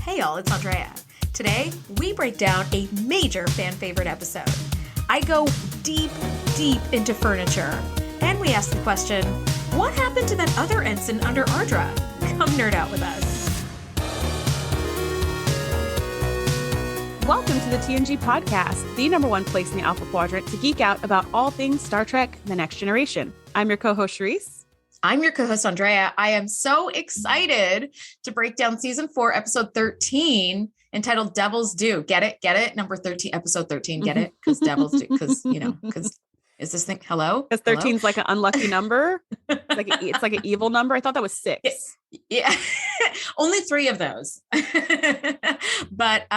Hey y'all, it's Andrea. Today, we break down a major fan favorite episode. I go deep into furniture. And we ask the question, what happened to that other ensign under Ardra? Come nerd out with us. Welcome to the TNG Podcast, the number one place in the Alpha Quadrant to geek out about all things Star Trek: The Next Generation. I'm your co-host, Shereese. I'm your co-host, Andrea. I am so excited to break down season 4, episode 13, entitled Devil's Due. Get it? Get it? Number 13, episode 13. Get it? Because Devil's Due. Because, because is this thing, hello? Because 13 is like an unlucky number. It's like an evil number. I thought that was 6. Yeah. Only 3 of those. But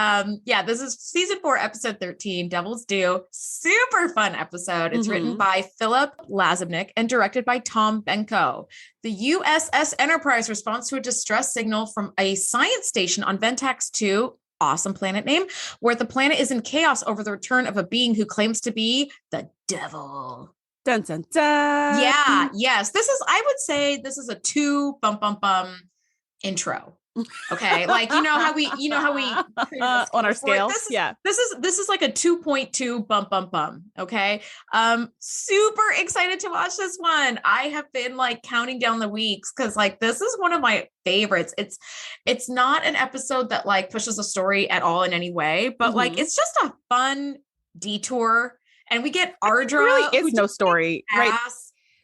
this is season 4, episode 13, Devil's Due. Super fun episode. It's written by Philip Lazebnik and directed by Tom Benko. The USS Enterprise responds to a distress signal from a science station on Ventax 2, awesome planet name, where the planet is in chaos over the return of a being who claims to be the devil. Dun, dun, dun. Yeah. Yes. I would say this is a 2 intro. Okay. Like, you know how we on our scale. This is like a 2.2 . Okay. Super excited to watch this one. I have been like counting down the weeks because like, this is one of my favorites. It's not an episode that like pushes the story at all in any way, but like, it's just a fun detour. And we get Ardra. There really is no story, right?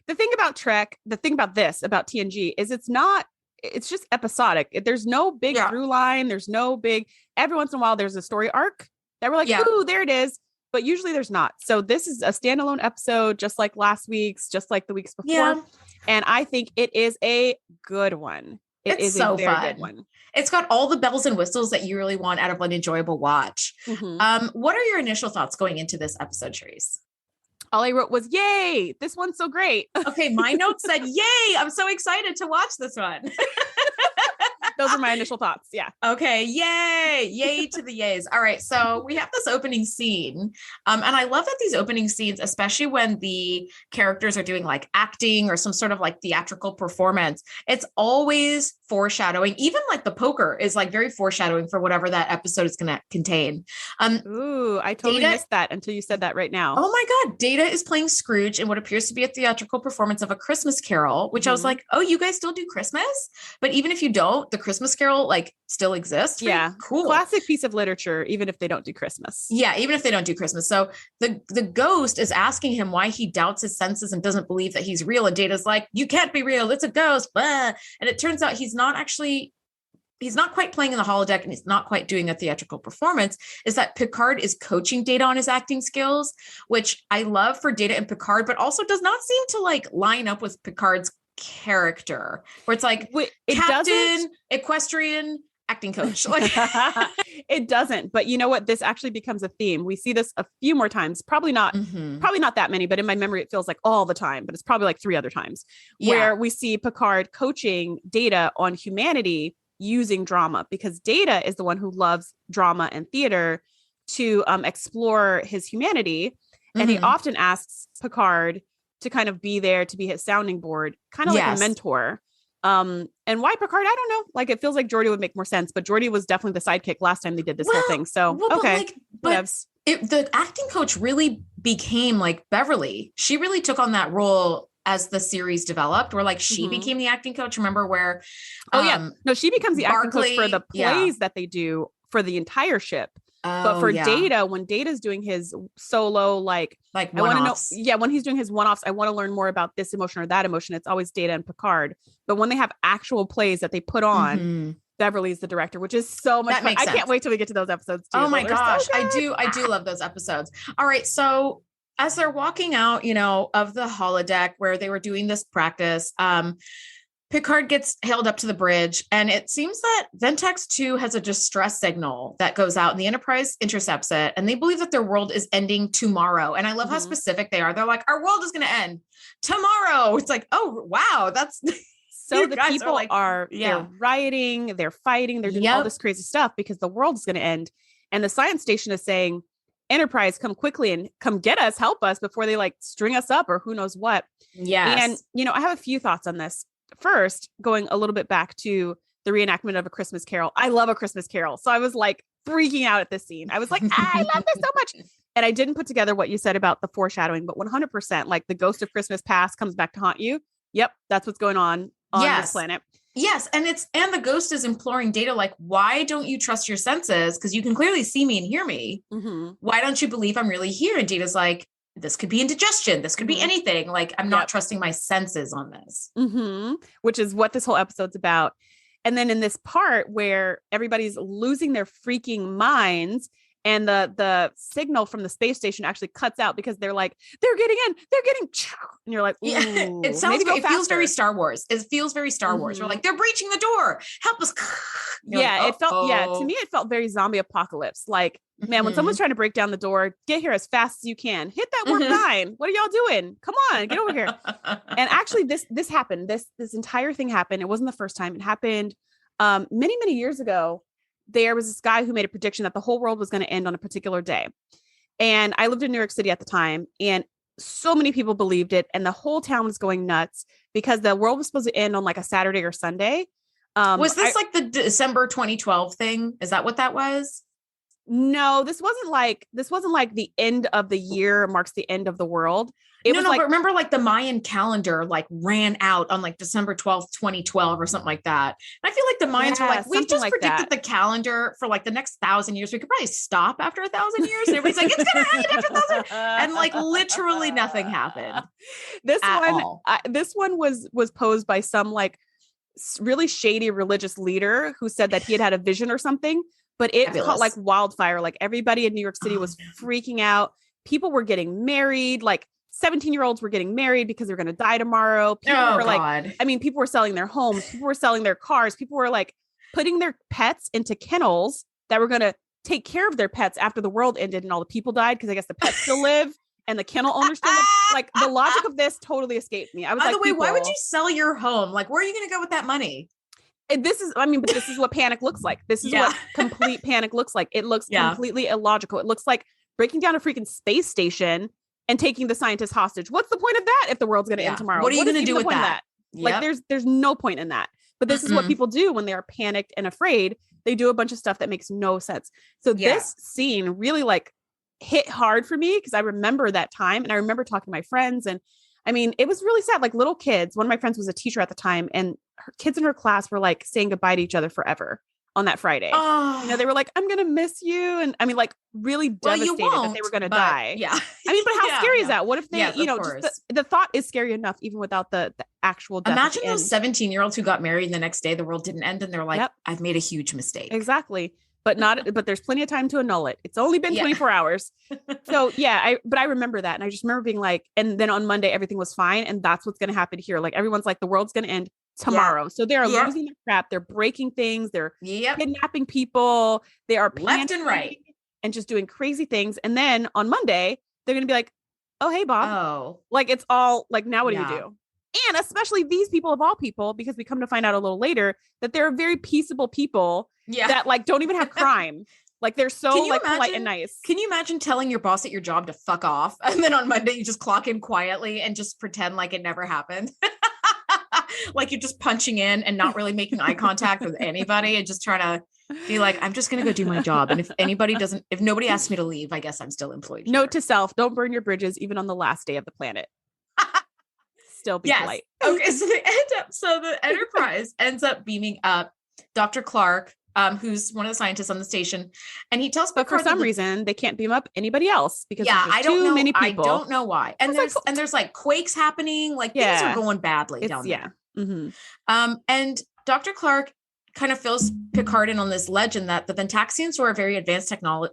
The thing about Trek, about TNG is it's just episodic. There's no big through line. There's no big, every once in a while, there's a story arc that we're like, ooh, there it is. But usually there's not. So this is a standalone episode, just like last week's, just like the weeks before. Yeah. And I think it is a good one. It's so a very good one. It's got all the bells and whistles that you really want out of an enjoyable watch. What are your initial thoughts going into this episode, Shereese? All I wrote was, yay, this one's so great. Okay, my notes said, yay, I'm so excited to watch this one. Those are my initial thoughts. Yeah. Okay. Yay to the yays. All right. So we have this opening scene. And I love that these opening scenes, especially when the characters are doing like acting or some sort of like theatrical performance, it's always foreshadowing. Even like the poker is like very foreshadowing for whatever that episode is going to contain. Ooh, I totally missed that until you said that right now. Oh my God. Data is playing Scrooge in what appears to be a theatrical performance of A Christmas Carol, which I was like, oh, you guys still do Christmas? But even if you don't, the Christmas Carol like still exists. Yeah. Cool. Classic piece of literature, even if they don't do Christmas. Yeah. Even if they don't do Christmas. So the ghost is asking him why he doubts his senses and doesn't believe that he's real. And Data's like, you can't be real. It's a ghost. Blah. And it turns out he's not quite playing in the holodeck and he's not quite doing a theatrical performance. Is that Picard is coaching Data on his acting skills, which I love for Data and Picard, but also does not seem to like line up with Picard's character, where it's like Captain, Equestrian, acting coach. Like it doesn't. But you know what? This actually becomes a theme. We see this a few more times, probably not that many, but in my memory, it feels like all the time, but it's probably like 3 other times where we see Picard coaching Data on humanity using drama, because Data is the one who loves drama and theater to explore his humanity. And he often asks Picard to kind of be there, to be his sounding board, kind of like a mentor. And why Picard? I don't know. Like, it feels like Geordi would make more sense, but Geordi was definitely the sidekick last time they did this whole thing. So, okay. But the acting coach really became like Beverly. She really took on that role as the series developed, where like she became the acting coach. Remember where? She becomes the acting coach for the plays that they do for the entire ship. But for Data, when Data's doing his solo, like I want to know, when he's doing his one-offs, I want to learn more about this emotion or that emotion. It's always Data and Picard. But when they have actual plays that they put on, Beverly's the director, which is so much fun. I can't wait till we get to those episodes too. Oh my gosh, so I do love those episodes. All right, so as they're walking out, of the holodeck where they were doing this practice, Picard gets hailed up to the bridge, and it seems that Ventax 2 has a distress signal that goes out, and the Enterprise intercepts it, and they believe that their world is ending tomorrow. And I love how specific they are. They're like, our world is going to end tomorrow. It's like, oh, wow, that's... So the people are they're rioting, they're fighting, they're doing all this crazy stuff because the world is going to end. And the science station is saying, Enterprise, come quickly and come get us, help us before they like string us up or who knows what. Yes. And, I have a few thoughts on this. First, going a little bit back to the reenactment of A Christmas Carol. I love A Christmas Carol. So I was like freaking out at this scene. I was like, I love this so much. And I didn't put together what you said about the foreshadowing, but 100%, like the ghost of Christmas past comes back to haunt you. Yep. That's what's going on this planet. Yes. And the ghost is imploring Data, like, why don't you trust your senses? Because you can clearly see me and hear me. Mm-hmm. Why don't you believe I'm really here? And Data's like, this could be indigestion. This could be anything. Like, I'm not trusting my senses on this. Mm-hmm. Which is what this whole episode's about. And then in this part where everybody's losing their freaking minds and the signal from the space station actually cuts out because they're like, they're getting in, and you're like, ooh, it sounds, it feels very Star Wars. It feels very Star Wars. We're like, they're breaching the door. Help us. It felt, to me, it felt very zombie apocalypse. Like, man, when someone's trying to break down the door, get here as fast as you can. Hit that warp 9. What are y'all doing? Come on, get over here. And actually this happened. This entire thing happened. It wasn't the first time. It happened many, many years ago. There was this guy who made a prediction that the whole world was going to end on a particular day. And I lived in New York City at the time, and so many people believed it. And the whole town was going nuts because the world was supposed to end on like a Saturday or Sunday. Was this like the December 2012 thing? Is that what that was? No, this wasn't like the end of the year marks the end of the world. But remember, like the Mayan calendar like ran out on like December 12th, 2012 or something like that. And I feel like the Mayans were like, we just predicted the calendar for like the next 1,000 years. We could probably stop after 1,000 years. And everybody's like, it's going to end after 1,000. And like literally nothing happened. This one was posed by some like really shady religious leader who said that he had a vision or something. But it caught like wildfire. Like everybody in New York City was freaking out. People were getting married. Like 17-year-olds were getting married because they're going to die tomorrow. People were like, I mean, people were selling their homes. People were selling their cars. People were like putting their pets into kennels that were going to take care of their pets after the world ended and all the people died. Because I guess the pets still live and the kennel owners still live. Like the logic of this totally escaped me. I was like, why would you sell your home? Like, where are you going to go with that money? But this is what panic looks like. This is what complete panic looks like. It looks completely illogical. It looks like breaking down a freaking space station and taking the scientists hostage. What's the point of that if the world's going to end tomorrow? What are you going to do with that? Like there's no point in that. But this is what people do when they are panicked and afraid. They do a bunch of stuff that makes no sense. So this scene really like hit hard for me because I remember that time and I remember talking to my friends and I mean, it was really sad. Like little kids, one of my friends was a teacher at the time and her kids in her class were like saying goodbye to each other forever on that Friday. Oh. They were like, I'm going to miss you. And I mean, like really devastated that they were going to die. Yeah. I mean, but how scary is that? What if they, just the thought is scary enough, even without the actual death. Imagine those 17-year-olds who got married and the next day the world didn't end. And they're like, I've made a huge mistake. Exactly. But there's plenty of time to annul it. It's only been 24 hours. So I remember that. And I just remember being like, and then on Monday, everything was fine. And that's what's going to happen here. Like everyone's like, the world's going to end tomorrow. Yeah. So they are losing their crap. They're breaking things. They're kidnapping people. They are left and right and just doing crazy things. And then on Monday, they're going to be like, oh, hey, Bob. Oh, like it's all like, now what do you do? And especially these people of all people, because we come to find out a little later that they're very peaceable people that like don't even have crime. Like they're so like polite and nice. Can you imagine telling your boss at your job to fuck off? And then on Monday, you just clock in quietly and just pretend like it never happened. Like you're just punching in and not really making eye contact with anybody and just trying to be like, I'm just going to go do my job. And if nobody asks me to leave, I guess I'm still employed. Note to self, don't burn your bridges, even on the last day of the planet. Still be polite. Okay. So the Enterprise ends up beaming up Dr. Clark, who's one of the scientists on the station. And he tells Picard, but for some reason they can't beam up anybody else because I don't know. Many people. I don't know why. And there's like quakes happening, like things are going badly down there. Mm-hmm. And Dr. Clark kind of fills Picard in on this legend that the Ventaxians were a very advanced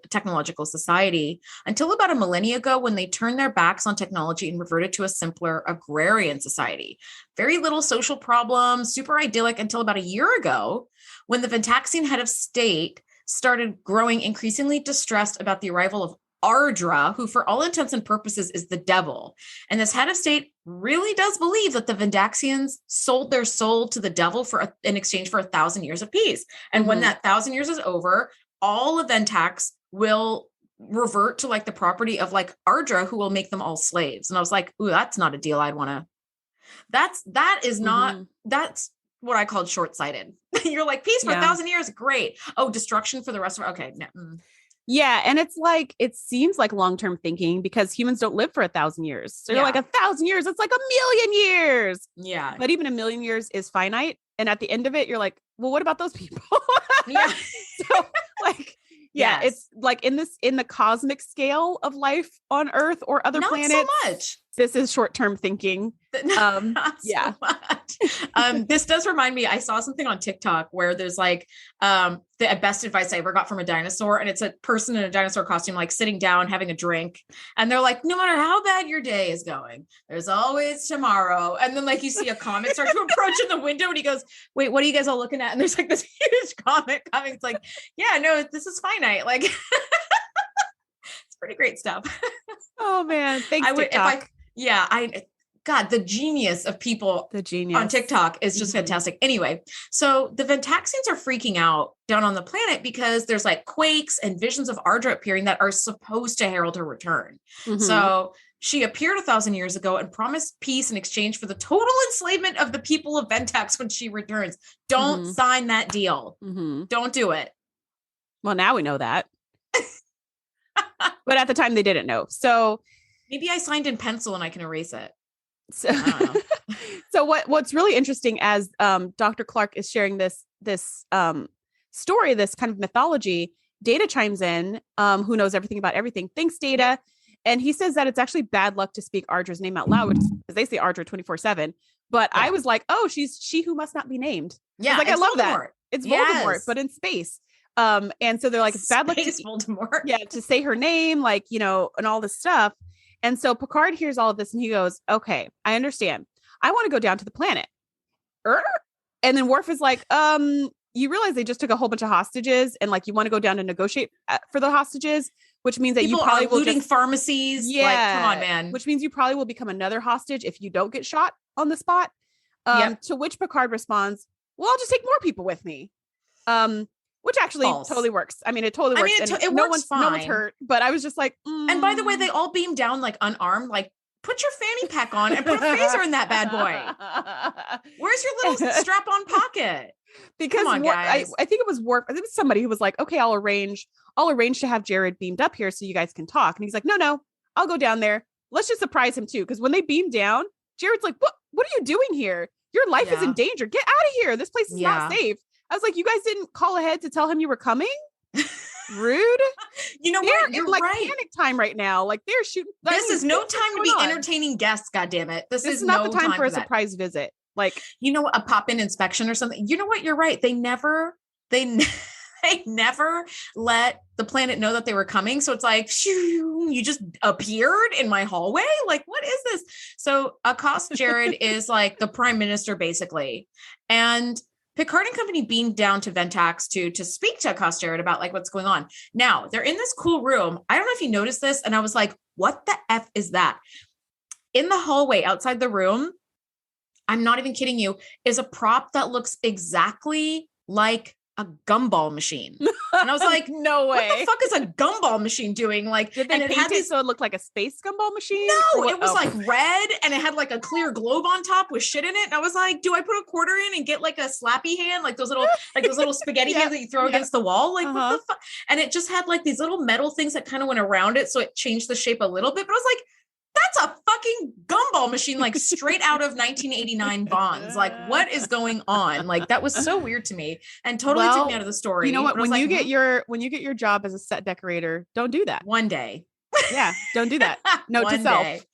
technological society until about a millennia ago when they turned their backs on technology and reverted to a simpler agrarian society. Very little social problems, super idyllic until about a year ago when the Ventaxian head of state started growing increasingly distressed about the arrival of Ardra, who for all intents and purposes is the devil. And this head of state really does believe that the Vendaxians sold their soul to the devil in exchange for 1,000 years of peace. And when that 1,000 years is over, all of Ventax will revert to like the property of like Ardra, who will make them all slaves. And I was like, ooh, that's not a deal I'd want to, that's what I called short-sighted. You're like, peace for 1,000 years. Great. Oh, destruction for the rest of okay. No. Yeah. And it's like, it seems like long-term thinking because humans don't live for 1,000 years. So you're like 1,000 years, it's like 1,000,000 years. Yeah. But even 1,000,000 years is finite. And at the end of it, you're like, well, what about those people? Yeah. So like, it's like in the cosmic scale of life on Earth or other planets. Not so much. This is short-term thinking. Not so much. This does remind me, I saw something on TikTok where there's like the best advice I ever got from a dinosaur. And it's a person in a dinosaur costume, like sitting down, having a drink. And they're like, no matter how bad your day is going, there's always tomorrow. And then like you see a comet start to approach in the window and he goes, wait, what are you guys all looking at? And there's like this huge comet coming. It's like, yeah, no, this is finite. Like it's pretty great stuff. Oh man. Thanks, TikTok. God, the genius of people on TikTok is just fantastic. Anyway, so the Ventaxians are freaking out down on the planet because there's like quakes and visions of Ardra appearing that are supposed to herald her return. So she appeared 1,000 years ago and promised peace in exchange for the total enslavement of the people of Ventax when she returns. Don't sign that deal. Don't do it. Well, now we know that. But at the time they didn't know. So maybe I signed in pencil and I can erase it. So, so what's really interesting as Dr. Clark is sharing this story, this kind of mythology, Data chimes in, who knows everything about everything, thanks Data. And he says that it's actually bad luck to speak Ardra's name out loud, because they say Ardra 24/7. But I was like, oh, she's she who must not be named. Yeah. I love Voldemort. that. It's Voldemort, but in space. And so they're like, it's bad luck to Voldemort. Yeah, to say her name, like, and all this stuff. And so Picard hears all of this and he goes, okay, I understand. I want to go down to the planet. And then Worf is like, you realize they just took a whole bunch of hostages and like, you want to go down to negotiate for the hostages, which means that people you probably are looting pharmacies. Yeah. Like, come on, man. Which means you probably will become another hostage if you don't get shot on the spot. To which Picard responds, well, I'll just take more people with me. Which actually totally works. I mean, it totally works. It works fine. No one's hurt, but I was just like, And by the way, they all beam down like unarmed, like put your fanny pack on and put a phaser in that bad boy. Where's your little strap-on pocket? Because come on, guys. I think it was Worf. I think it was somebody who was like, okay, I'll arrange to have Jared beamed up here so you guys can talk. And he's like, no, I'll go down there. Let's just surprise him too. Because when they beam down, Jared's like, what are you doing here? Your life is in danger. Get out of here. This place is not safe. I was like, you guys didn't call ahead to tell him you were coming? Rude. You know what? You're like panic time right now. Like they're shooting. This is no time to be entertaining guests. God damn it. This is not the time for a surprise visit. Like, a pop-in inspection or something. You know what? You're right. They never let the planet know that they were coming. So it's like, shoo, you just appeared in my hallway. Like, what is this? So Accost Jared is like the prime minister, basically. And Picard and company beamed down to Ventax to speak to Accost Jared about like what's going on. Now they're in this cool room. I don't know if you noticed this. And I was like, what the F is that? In the hallway outside the room, I'm not even kidding you, is a prop that looks exactly like a gumball machine. And I was like, no way. What the fuck is a gumball machine doing? Like, did they paint it so it looked like a space gumball machine? No, it was like red and it had like a clear globe on top with shit in it. And I was like, do I put a quarter in and get like a slappy hand? Like those little spaghetti hands that you throw against the wall? Like what the fuck? And it just had like these little metal things that kind of went around it. So it changed the shape a little bit, but I was like, that's a fucking gumball machine, like straight out of 1989 Bonds. Like, what is going on? Like, that was so weird to me and totally took me out of the story. You know what? When you get your job as a set decorator, don't do that. One day. Yeah, don't do that. Note to self.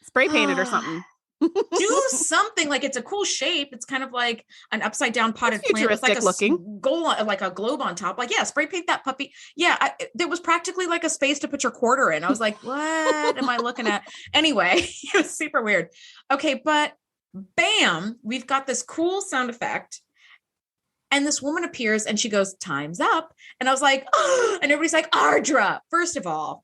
Spray paint it or something. Do something. Like, it's a cool shape. It's kind of like an upside down potted plant with like a globe on top. Like, yeah, spray paint that puppy. Yeah, there was practically like a space to put your quarter in. I was like, what am I looking at? Anyway, it was super weird. Okay, but bam, we've got this cool sound effect. And this woman appears and she goes, time's up. And I was like, oh, and everybody's like, Ardra. First of all,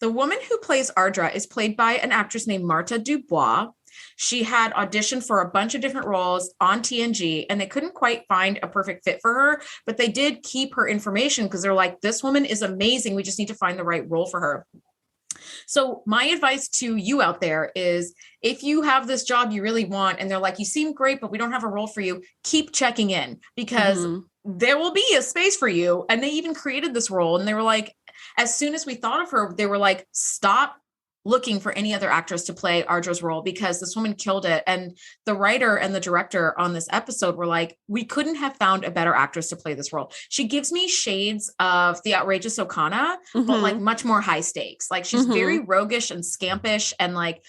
the woman who plays Ardra is played by an actress named Marta Dubois. She had auditioned for a bunch of different roles on TNG, and they couldn't quite find a perfect fit for her, but they did keep her information because they're like, this woman is amazing. We just need to find the right role for her. So my advice to you out there is if you have this job you really want and they're like, you seem great, but we don't have a role for you, keep checking in because there will be a space for you. And they even created this role and they were like, as soon as we thought of her, they were like, stop looking for any other actress to play Ardra's role because this woman killed it. And the writer and the director on this episode were like, we couldn't have found a better actress to play this role. She gives me shades of the outrageous Okana, but like much more high stakes. Like she's very roguish and scampish and like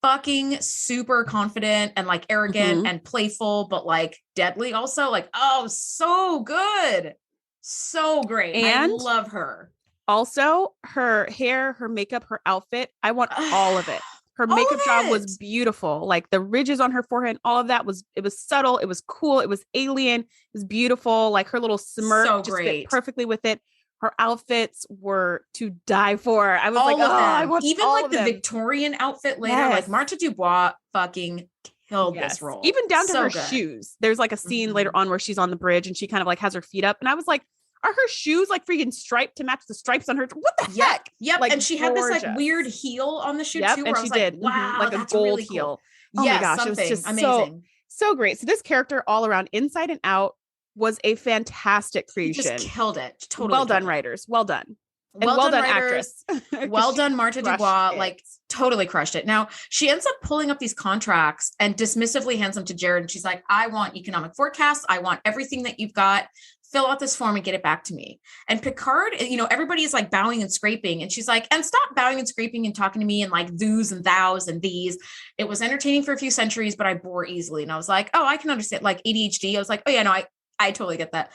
fucking super confident and like arrogant and playful, but like deadly also. Like, oh, so good. So great. And I love her. Also, her hair, her makeup, her outfit, I want all of it. Her makeup job was beautiful. Like the ridges on her forehead, all of that it was subtle. It was cool. It was alien. It was beautiful. Like her little smirk just fit perfectly with it. Her outfits were to die for. I was like, oh, I want even all like of the them. Victorian outfit later, like Marta Dubois fucking killed this role. Even down to her shoes. There's like a scene later on where she's on the bridge and she kind of like has her feet up. And I was like, are her shoes like freaking striped to match the stripes on her? What the heck? Yep. Like, and she had this like weird heel on the shoe too. And she did. Wow, like a gold heel. Cool. Oh my gosh. It was just amazing. So great. So this character all around inside and out was a fantastic creation. Just killed it. Totally. Well done, writers. Well done. And well done, actress. Well done, Marta Dubois. Like totally crushed it. Now she ends up pulling up these contracts and dismissively hands them to Jared. And she's like, I want economic forecasts. I want everything that you've got. Fill out this form and get it back to me. And Picard, everybody is like bowing and scraping. And she's like, and stop bowing and scraping and talking to me in like thous and thous and these. It was entertaining for a few centuries, but I bore easily. And I was like, oh, I can understand like ADHD. I was like, oh yeah, no, I totally get that.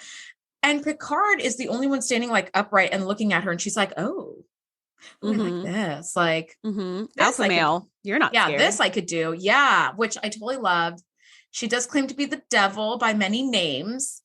And Picard is the only one standing like upright and looking at her. And she's like, oh, like this, like alpha male. You're not scared. This I could do. Yeah. Which I totally loved. She does claim to be the devil by many names.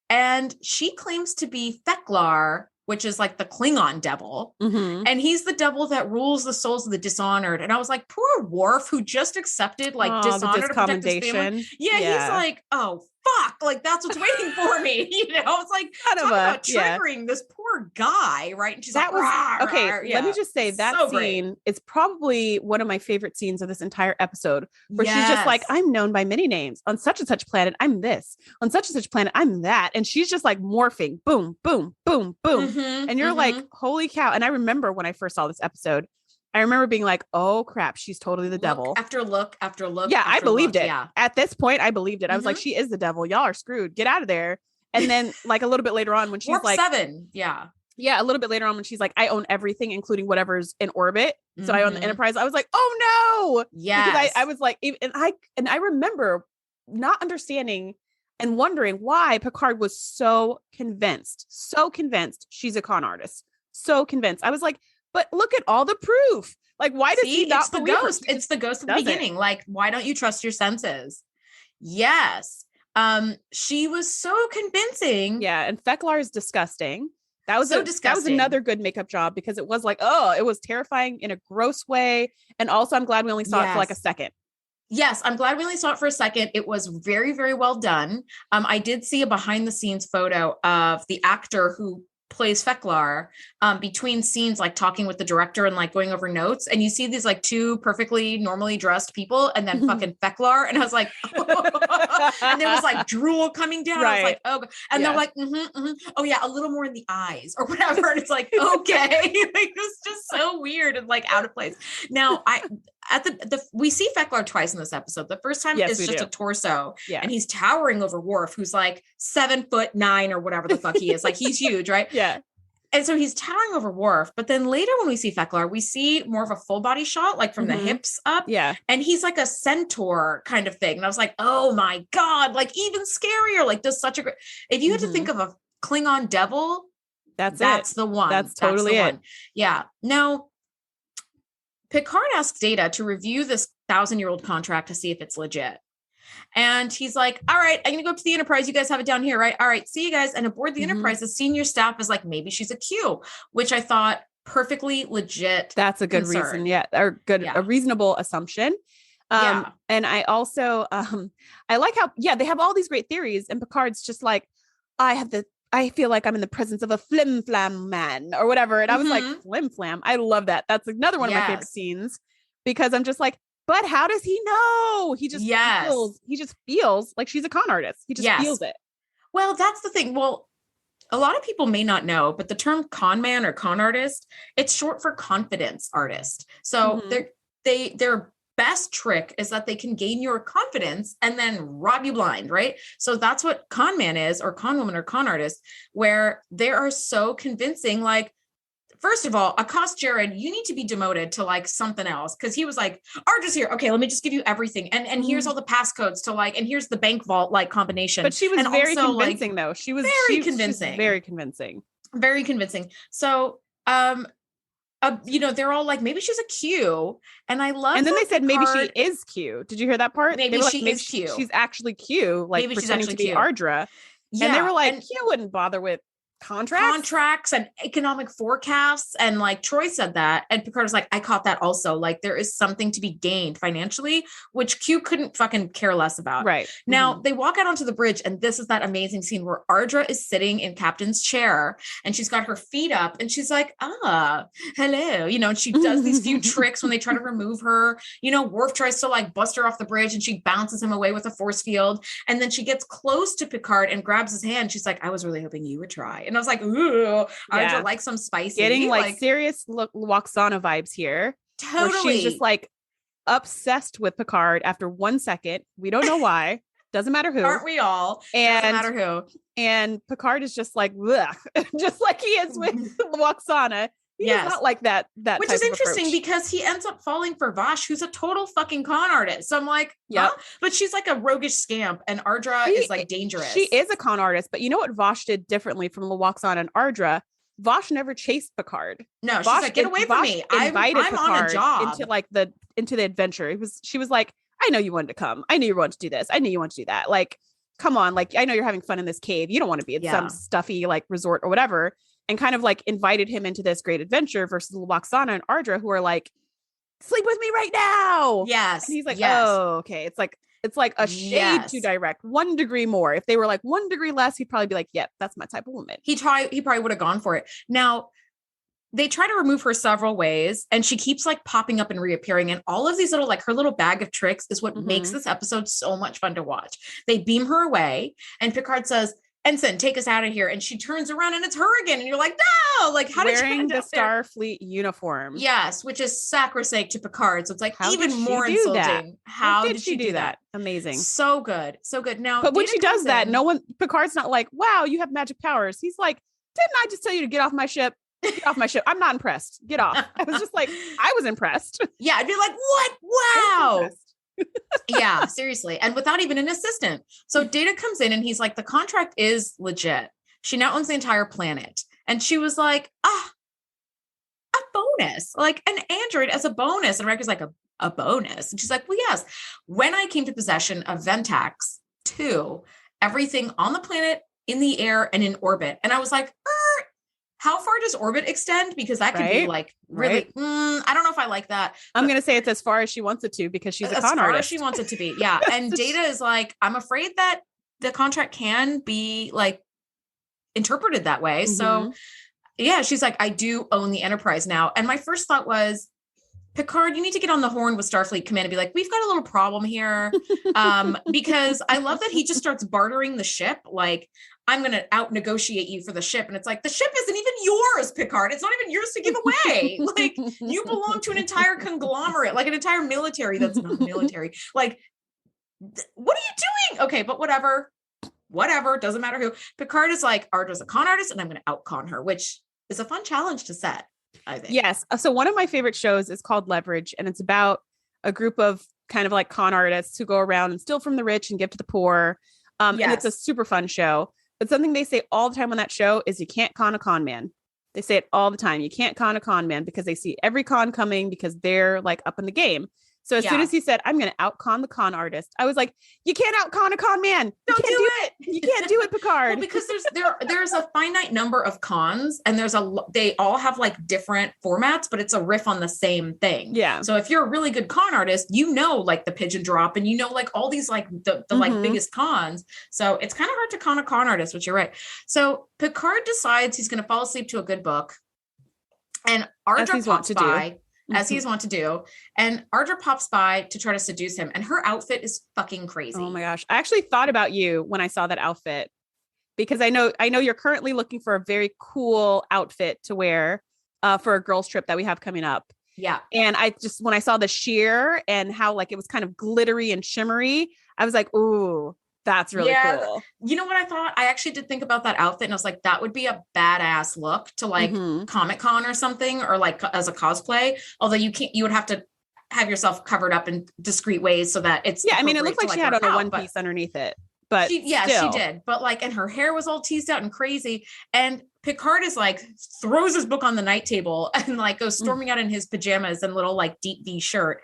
And she claims to be Theklar, which is like the Klingon devil. And he's the devil that rules the souls of the dishonored. And I was like, poor Worf, who just accepted like dishonor to protect his family. Yeah, he's like, oh, fuck, like that's what's waiting for me. It's like talk about triggering this poor guy, right? And she's like, let me just say that scene is probably one of my favorite scenes of this entire episode, where she's just like, I'm known by many names. On such and such planet, I'm this. On such and such planet, I'm that. And she's just like morphing, boom, boom, boom, boom. And you're like, holy cow. And I remember when I first saw this episode, I remember being like, oh crap, she's totally the devil. After look after look. Yeah, I believed it. Yeah. At this point, I believed it. I was like, she is the devil. Y'all are screwed. Get out of there. And then like a little bit later on when she's like 7. Yeah. Yeah. A little bit later on when she's like, I own everything, including whatever's in orbit. So I own the Enterprise. I was like, oh no. Yeah. Because I was like, and I remember not understanding and wondering why Picard was so convinced she's a con artist. So convinced. I was like, but look at all the proof. Like, why does he not believe her? It's the ghost at the beginning. Like, why don't you trust your senses? Yes. She was so convincing. Yeah. And Theklar is disgusting. That was disgusting. That was another good makeup job because it was like, it was terrifying in a gross way. And also I'm glad we only saw it for like a second. Yes, I'm glad we only saw it for a second. It was very, very well done. I did see a behind the scenes photo of the actor who plays Theklar between scenes, like talking with the director and like going over notes. And you see these like two perfectly normally dressed people and then fucking Theklar. And I was like, and there was like drool coming down. Right. I was like, oh, and they're like, oh yeah, a little more in the eyes or whatever. And it's like, okay, like it's just so weird and like out of place. Now we see Theklar twice in this episode. The first time is just a torso and he's towering over Worf, who's like 7'9" or whatever the fuck he is. Like he's huge, right? Yeah. And so he's towering over Worf. But then later when we see Theklar, we see more of a full body shot, like from the hips up. Yeah. And he's like a centaur kind of thing. And I was like, oh my God, like even scarier, like does such a great, if you had to think of a Klingon devil, that's the one. That's totally it. Yeah. Now, Picard asks Data to review this 1,000-year-old contract to see if it's legit. And he's like, all right, I'm going to go up to the Enterprise. You guys have it down here, right? All right, see you guys. And aboard the Enterprise, the senior staff is like, maybe she's a Q, which I thought perfectly legit. That's a good reason. Yeah. Or good, a reasonable assumption. And I also, I like how, they have all these great theories and Picard's just like, I have I feel like I'm in the presence of a flim flam man or whatever. And I was like, flim flam. I love that. That's another one of my favorite scenes because I'm just like, but how does he know? He just feels like she's a con artist. He just feels it. Well, that's the thing. Well, a lot of people may not know, but the term con man or con artist, it's short for confidence artist. So their best trick is that they can gain your confidence and then rob you blind, right? So that's what con man is, or con woman or con artist, where they are so convincing. Like, first of all, accost Jared, you need to be demoted to like something else. Cause he was like, Ardra's here. Okay, let me just give you everything. And here's all the passcodes to like, and here's the bank vault like combination. But she was very convincing though. She was very convincing. Very convincing. Very convincing. So they're all like, maybe she's a Q. And I love And then they said maybe she is Q. Did you hear that part? Maybe she is Q. She's actually Q, like maybe pretending to be Ardra. Yeah. And they were like, Q wouldn't bother with contracts and economic forecasts. And like Troy said that, and Picard was like, I caught that also. Like there is something to be gained financially, which Q couldn't fucking care less about. Right. Now they walk out onto the bridge, and this is that amazing scene where Ardra is sitting in Captain's chair and she's got her feet up and she's like, hello. And she does these few tricks when they try to remove her. Worf tries to like bust her off the bridge and she bounces him away with a force field. And then she gets close to Picard and grabs his hand. She's like, I was really hoping you would try. And I was like, ooh, Ardra like some spicy. Getting like serious Waxana vibes here. Totally. She's just like obsessed with Picard after 1 second. We don't know why. Doesn't matter who. Aren't we all? Doesn't matter who. And Picard is just like, ugh, just like he is with Waxana. He's not like that. Which is interesting because he ends up falling for Vash, who's a total fucking con artist. So I'm like, yeah, but she's like a roguish scamp, and Ardra is like dangerous. She is a con artist, but you know what Vash did differently from Waxana and Ardra? Vash never chased Picard. No, she's like, get away from me. I'm on a job into the adventure. She was like, I know you wanted to come. I knew you wanted to do this. I knew you wanted to do that. Like, come on. Like, I know you're having fun in this cave. You don't want to be in some stuffy like resort or whatever. And kind of like invited him into this great adventure versus Waxana and Ardra, who are like, sleep with me right now. Yes. And he's like, oh, okay. It's like a shade too direct. 1 degree more. If they were like 1 degree less, he'd probably be like, yep, that's my type of woman. He probably would have gone for it. Now, they try to remove her several ways, and she keeps like popping up and reappearing. And all of these little, like her little bag of tricks is what makes this episode so much fun to watch. They beam her away, and Picard says, Ensign, take us out of here. And she turns around and it's her again. And you're like, no, like how did she wearing the Starfleet uniform? Yes, which is sacrosanct to Picard. So it's like even more insulting. How did she do that? Amazing. So good. So good. Now, but when she does that, Picard's not like, wow, you have magic powers. He's like, didn't I just tell you to get off my ship? Get off my ship. I'm not impressed. Get off. I was just like, I was impressed. Yeah. I'd be like, what? Wow. Yeah, seriously. And without even an assistant. So Data comes in and he's like, the contract is legit. She now owns the entire planet. And she was like, a bonus, like an android as a bonus. And Riker's like, a bonus. And she's like, well, yes. When I came to possession of Ventax 2, everything on the planet, in the air, and in orbit. And I was like, how far does orbit extend? Because that could be like really, I don't know if I like that. I'm going to say it's as far as she wants it to because she's a con artist. As far as she wants it to be. Yeah. And Data is like, I'm afraid that the contract can be like interpreted that way. So yeah, she's like, I do own the Enterprise now. And my first thought was, Picard, you need to get on the horn with Starfleet Command and be like, we've got a little problem here. Because I love that he just starts bartering the ship. Like, I'm going to out negotiate you for the ship. And it's like, the ship isn't even yours, Picard. It's not even yours to give away. Like, you belong to an entire conglomerate, like an entire military that's not military. Like, what are you doing? Okay, but whatever, doesn't matter who. Picard is like, Ardra's a con artist and I'm going to out-con her, which is a fun challenge to set, I think. Yes. So one of my favorite shows is called Leverage, and it's about a group of kind of like con artists who go around and steal from the rich and give to the poor. And it's a super fun show. But something they say all the time on that show is you can't con a con man. They say it all the time. You can't con a con man because they see every con coming because they're like up in the game. So as soon as he said, I'm going to outcon the con artist, I was like, you can't outcon a con man. Don't do it. You can't do it, Picard. Well, because there's a finite number of cons, and they all have like different formats, but it's a riff on the same thing. Yeah. So if you're a really good con artist, like the pigeon drop, and like all these like the like biggest cons. So it's kind of hard to con a con artist, which you're right. So Picard decides he's going to fall asleep to a good book, and Ardra pops by. As he's wont to do. And Ardra pops by to try to seduce him. And her outfit is fucking crazy. Oh my gosh. I actually thought about you when I saw that outfit, because I know you're currently looking for a very cool outfit to wear for a girls trip that we have coming up. Yeah. And when I saw the sheer and how like it was kind of glittery and shimmery, I was like, ooh, that's really cool. You know what I thought? I actually did think about that outfit, and I was like, that would be a badass look to like Comic-Con or something, or like as a cosplay. Although you would have to have yourself covered up in discreet ways so that it's I mean, it looked like she had on a one piece underneath it, but she did. But like, and her hair was all teased out and crazy. And Picard is like throws his book on the night table and like goes storming out in his pajamas and little like deep V shirt,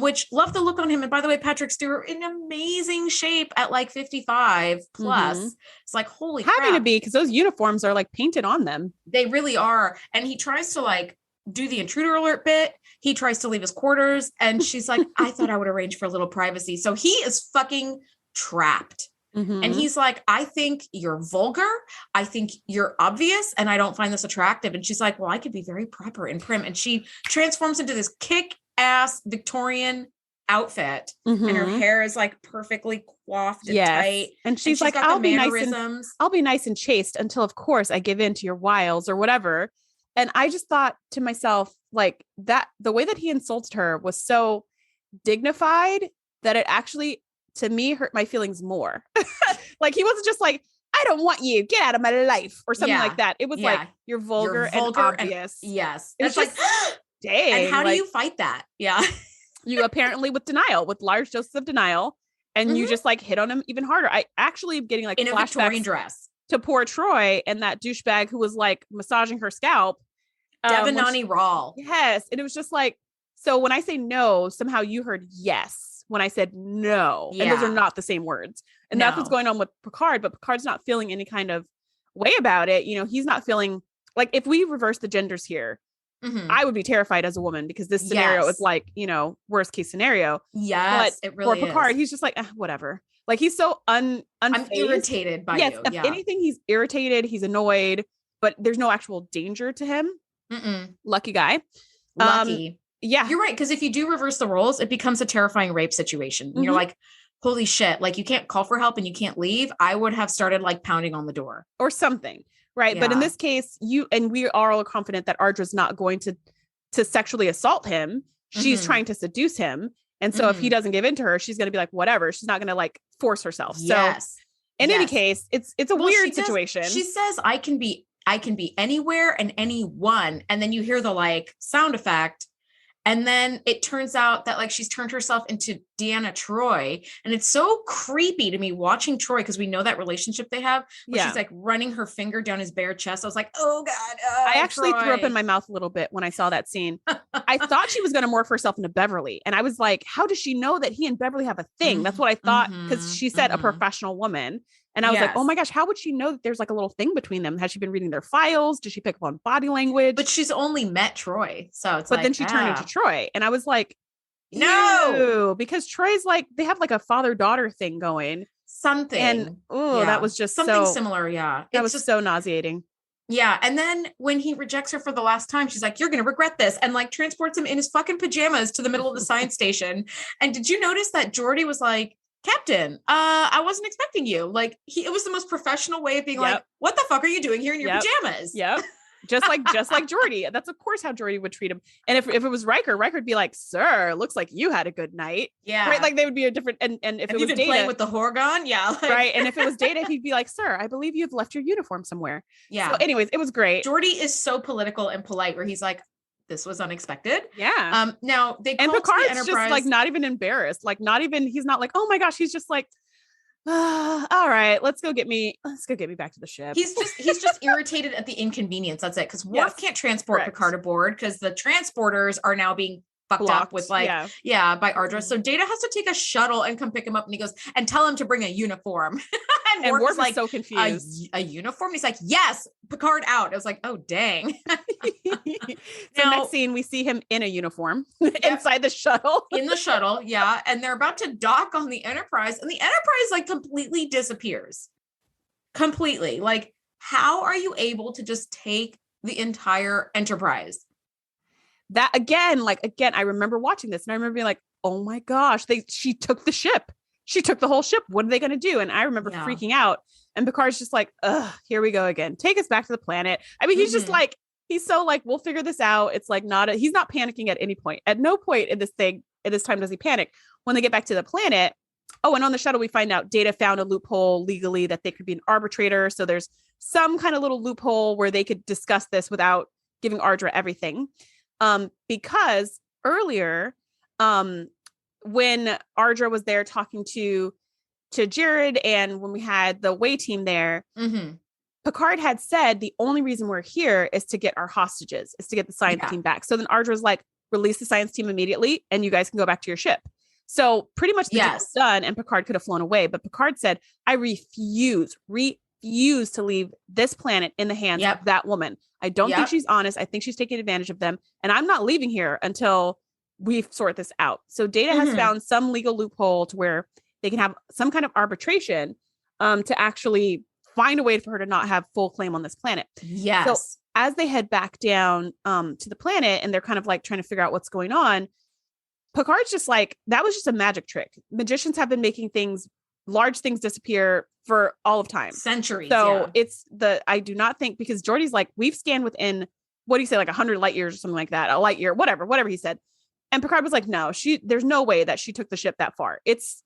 which love the look on him. And by the way, Patrick Stewart in amazing shape at like 55 plus. It's like, holy crap. Having to be, because those uniforms are like painted on them. They really are. And he tries to like do the intruder alert bit. He tries to leave his quarters, and she's like, I thought I would arrange for a little privacy. So he is fucking trapped. And he's like, I think you're vulgar. I think you're obvious. And I don't find this attractive. And she's like, well, I could be very proper and prim. And she transforms into this kick-ass Victorian outfit. And her hair is like perfectly coiffed and tight. And she's like, I'll be nice and chaste until, of course, I give in to your wiles or whatever. And I just thought to myself, like, that the way that he insulted her was so dignified that it actually, to me, hurt my feelings more. Like, he wasn't just like, I don't want you, get out of my life, or something like that. It was like, you're vulgar and obvious. Yes. It's like, dang. And how do you fight that? Yeah. You apparently with large doses of denial. And you just like hit on him even harder. I actually am getting like in a Victorian dress to poor Troy and that douchebag who was like massaging her scalp. Devanani Rawl. Yes. And it was just like, so when I say no, somehow you heard yes when I said no. And those are not the same words. And that's what's going on with Picard, but Picard's not feeling any kind of way about it. You know, he's not feeling like, if we reverse the genders here, I would be terrified as a woman, because this scenario is like, you know, worst case scenario. Yes, but it really for Picard, he's just like, whatever. Like, he's so unfazed. I'm irritated by you. If anything, he's irritated. He's annoyed, but there's no actual danger to him. Lucky guy. Lucky. Yeah, you're right. Because if you do reverse the roles, it becomes a terrifying rape situation. And you're like, holy shit, like, you can't call for help and you can't leave. I would have started like pounding on the door or something. Right. Yeah. But in this case, we are all confident that Ardra's not going to sexually assault him. She's trying to seduce him. And so if he doesn't give in to her, she's going to be like, whatever. She's not going to like force herself. Yes. So in any case, it's a weird situation. She says, I can be anywhere and anyone. And then you hear the like sound effect. And then it turns out that like she's turned herself into Deanna Troi. And it's so creepy to me watching Troi, because we know that relationship they have, where she's like running her finger down his bare chest. I was like, oh God. Oh, I actually threw up in my mouth a little bit when I saw that scene. I thought she was going to morph herself into Beverly. And I was like, how does she know that he and Beverly have a thing? That's what I thought, because she said a professional woman. And I was like, oh my gosh, how would she know that there's like a little thing between them? Has she been reading their files? Did she pick up on body language? But she's only met Troi. So it's but then she turned into Troi. And I was like, no, because Troy's like, they have like a father-daughter thing going. Something. And that was just something similar. Yeah. That was just so nauseating. Yeah. And then when he rejects her for the last time, she's like, you're going to regret this. And like transports him in his fucking pajamas to the middle of the science station. And did you notice that Geordi was like, Captain, I wasn't expecting you. Like, it was the most professional way of being like, what the fuck are you doing here in your pajamas? Yep. Just like Geordi. That's of course how Geordi would treat him. And if it was Riker'd be like, sir, looks like you had a good night. Yeah. Right. Like, they would be a different, and if it was Data playing with the Horgon. Yeah. Like, right. And if it was Data, he'd be like, sir, I believe you've left your uniform somewhere. Yeah. So anyways, it was great. Geordi is so political and polite, where he's like, this was unexpected. Yeah. Now they call Picard's the Enterprise, just like not even embarrassed. Like, he's not like, oh my gosh. He's just like, all right, let's go get me back to the ship. He's just irritated at the inconvenience. That's it. Because Worf can't transport Picard aboard, because the transporters are now being fucked blocked, up with like, by Ardra. So Data has to take a shuttle and come pick him up, and he goes and tell him to bring a uniform. and Worf is like, so confused. A uniform? He's like, yes, Picard out. I was like, oh, dang. So next scene, we see him in a uniform inside the shuttle. In the shuttle, yeah. And they're about to dock on the Enterprise, and the Enterprise like completely disappears. Completely. Like, how are you able to just take the entire Enterprise? That again, I remember watching this and I remember being like, oh my gosh, she took the ship. She took the whole ship. What are they going to do? And I remember freaking out. And Picard's just like, ugh, here we go again. Take us back to the planet. I mean, he's just like, he's so like, we'll figure this out. It's like he's not panicking at any point. At no point at this time does he panic. When they get back to the planet. Oh, and on the shuttle, we find out Data found a loophole legally that they could be an arbitrator. So there's some kind of little loophole where they could discuss this without giving Ardra everything. Because earlier, when Ardra was there talking to Jared, and when we had the away team there, Picard had said the only reason we're here is to get our hostages, is to get the science team back. So then Ardra's like, release the science team immediately, and you guys can go back to your ship. So pretty much the deal was done, and Picard could have flown away. But Picard said, I refuse to leave this planet in the hands of that woman. I don't think she's honest. I think she's taking advantage of them. And I'm not leaving here until we sort this out. So Data has found some legal loophole to where they can have some kind of arbitration to actually find a way for her to not have full claim on this planet. Yes. So as they head back down to the planet, and they're kind of like trying to figure out what's going on, Picard's just like, that was just a magic trick. Magicians have been making large things disappear for all of time. Centuries. So I do not think, because Geordi's like, we've scanned within, what do you say, like 100 light years or something like that, a light year, whatever he said. And Picard was like, no, there's no way that she took the ship that far. It's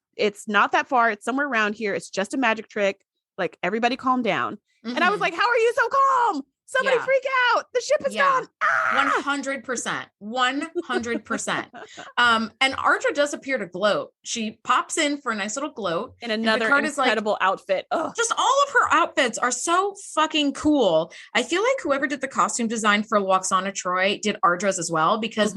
not that far. It's somewhere around here. It's just a magic trick. Like, everybody calm down. And I was like, how are you so calm? Somebody freak out. The ship is gone. 100%. 100%. And Ardra does appear to gloat. She pops in for a nice little gloat. In another incredible outfit. Ugh. Just all of her outfits are so fucking cool. I feel like whoever did the costume design for Lwaxana Troi did Ardra's as well, because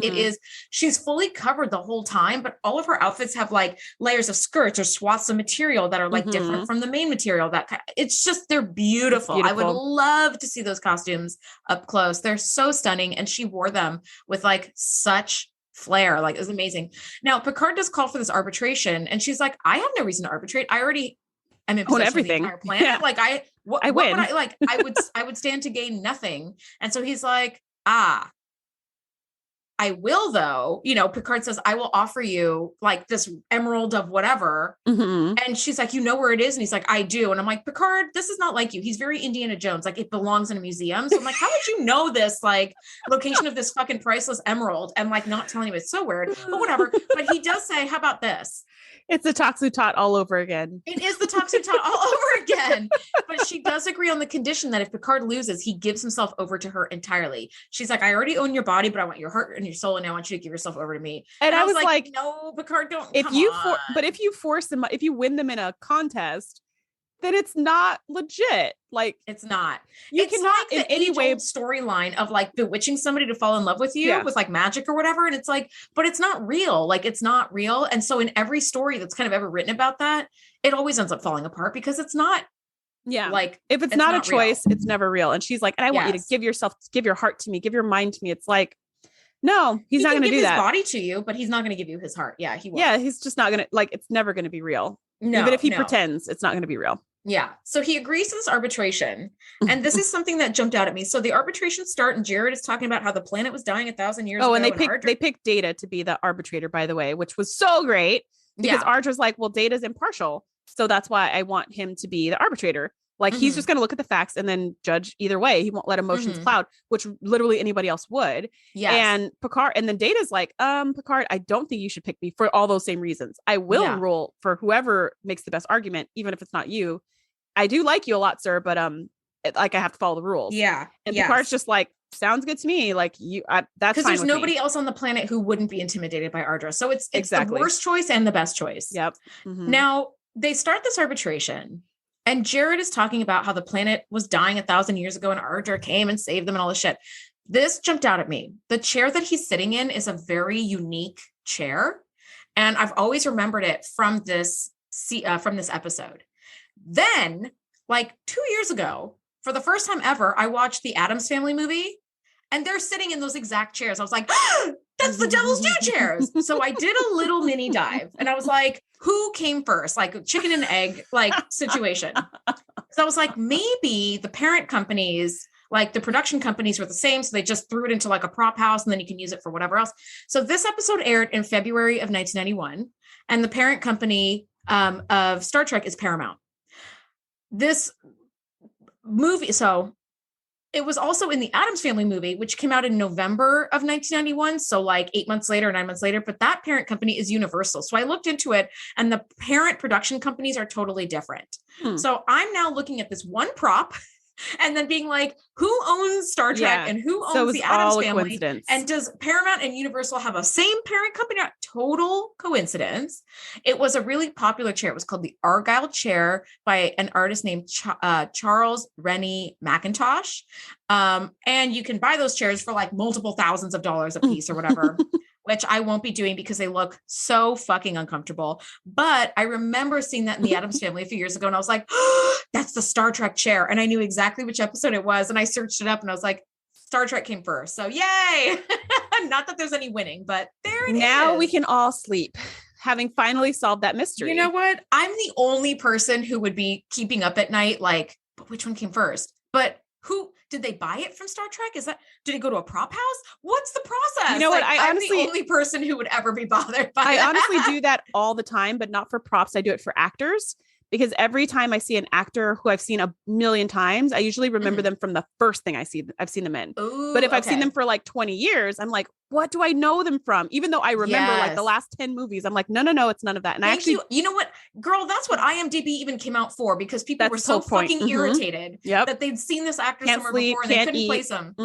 she's fully covered the whole time, but all of her outfits have like layers of skirts or swaths of material that are like different from the main material. It's just, they're beautiful. I would love to see those costumes up close. They're so stunning, and she wore them with like such flair. Like, it was amazing. Now Picard does call for this arbitration, and she's like, I have no reason to arbitrate. I already am in possession of the entire planet. Like, I win. Would I would stand to gain nothing. And so he's like, I will, though. Picard says, I will offer you like this emerald of whatever. And she's like, you know where it is? And he's like, I do. And I'm like, Picard, this is not like you. He's very Indiana Jones. Like, it belongs in a museum. So I'm like, how would you know this, like, location of this fucking priceless emerald, and like not telling me? It's so weird, but whatever. But he does say, how about this? It's the Toxutot all over again. It is the Toxutot all over again. But she does agree on the condition that if Picard loses, he gives himself over to her entirely. She's like, I already own your body, but I want your heart and your soul, and I want you to give yourself over to me. And I was like, no, Picard, don't. If you force them, if you win them in a contest, then it's not legit. Like, it's not. You cannot like in any way storyline of like bewitching somebody to fall in love with you with like magic or whatever. And it's like, but it's not real. Like, it's not real. And so in every story that's kind of ever written about that, it always ends up falling apart because it's not. Yeah. Like, if it's not a choice, it's never real. And she's like, and I want you to give your heart to me, give your mind to me. It's like, no, he's not going to do that. His body to you, but he's not going to give you his heart. Yeah, he will. Yeah, he's just not going to, like, it's never going to be real. No, even if he pretends, it's not going to be real. Yeah. So he agrees to this arbitration. And this is something that jumped out at me. So the arbitration start, and Jared is talking about how the planet was dying 1,000 years ago. Oh, and they picked Data to be the arbitrator, by the way, which was so great because Ardra's like, well, Data's impartial. So that's why I want him to be the arbitrator. Like, he's just going to look at the facts and then judge either way. He won't let emotions cloud, which literally anybody else would. Yeah. And Picard, and then Data's like, Picard, I don't think you should pick me for all those same reasons. I will rule for whoever makes the best argument, even if it's not you. I do like you a lot, sir, but like, I have to follow the rules. Yeah. And Picard's just like, sounds good to me. Like, that's because there's nobody else on the planet who wouldn't be intimidated by Ardra. So it's the worst choice and the best choice. Yep. Now they start this arbitration. And Jared is talking about how the planet was dying 1,000 years ago and Ardra came and saved them and all this shit. this jumped out at me. The chair that he's sitting in is a very unique chair. And I've always remembered it from this episode. Then, like 2 years ago, for the first time ever, I watched the Addams Family movie, and they're sitting in those exact chairs. I was like, that's the Devil's Due chairs. So I did a little mini dive, and I was like, who came first? Like a chicken and egg, like situation. So I was like, maybe the parent companies, like the production companies, were the same. So they just threw it into like a prop house, and then you can use it for whatever else. So this episode aired in February of 1991, and the parent company of Star Trek is Paramount. This movie, so it was also in the Addams Family movie, which came out in November of 1991. So like 8 months later, 9 months later, but that parent company is Universal. So I looked into it, and the parent production companies are totally different. So I'm now looking at this one prop and then being like, who owns Star Trek and who owns the Addams Family? And does Paramount and Universal have a same parent company? Total coincidence. It was a really popular chair. It was called the Argyle chair by an artist named Charles Rennie McIntosh. And you can buy those chairs for like multiple thousands of dollars a piece or whatever. Which I won't be doing because they look so fucking uncomfortable. But I remember seeing that in the Addams Family a few years ago, and I was like, oh, that's the Star Trek chair. And I knew exactly which episode it was. And I searched it up, and I was like, Star Trek came first. So yay. Not that there's any winning, but there it is. Now we can all sleep, having finally solved that mystery. You know what? I'm the only person who would be keeping up at night, like, but which one came first? But who did they buy it from Star Trek? Did it go to a prop house? What's the process? You know what? I'm the only person who would ever be bothered by I that. honestly do that all the time, but not for props. I do it for actors, because every time I see an actor who I've seen a million times, I usually remember them from the first thing I've seen them in. Ooh, but if I've seen them for like 20 years, I'm like, what do I know them from? Even though I remember like the last 10 movies, I'm like, no, it's none of that. And you know what, girl, that's what IMDb even came out for, because people were so fucking irritated that they'd seen this actor somewhere before and they couldn't place him.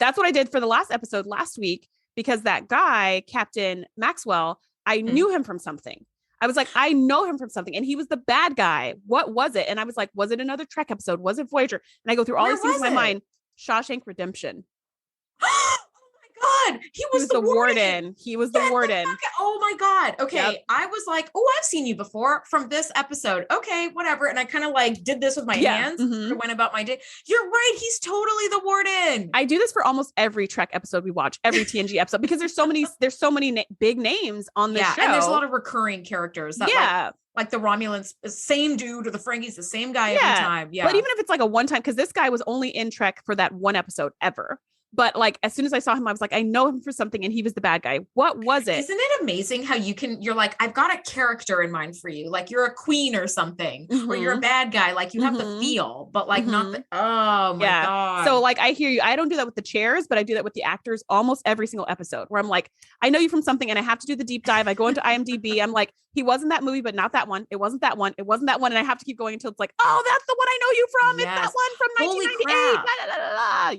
That's what I did for the last episode last week, because that guy, Captain Maxwell, I knew him from something. I was like, I know him from something. And he was the bad guy. What was it? And I was like, was it another Trek episode? Was it Voyager? And I go through all these things in my mind. Shawshank Redemption. God, he was the warden. He was the warden. Oh my God. Okay. I was like, oh, I've seen you before from this episode. Okay, whatever. And I kind of like did this with my hands. I went about my day. You're right. He's totally the warden. I do this for almost every Trek episode we watch, every TNG episode, because there's so many big names on this show. And there's a lot of recurring characters. That like the Romulans, same dude, or the Frankies, the same guy every time. Yeah. But even if it's like a one time, because this guy was only in Trek for that one episode ever. But like, as soon as I saw him, I was like, I know him for something, and he was the bad guy. What was it? Isn't it amazing how you're like, I've got a character in mind for you. Like you're a queen or something, or you're a bad guy. Like you have the feel, but like not the, oh my God. So like, I hear you. I don't do that with the chairs, but I do that with the actors almost every single episode, where I'm like, I know you from something, and I have to do the deep dive. I go into IMDb. I'm like, he was in that movie, but not that one. It wasn't that one. It wasn't that one. And I have to keep going until it's like, oh, that's the one I know you from. It's that one from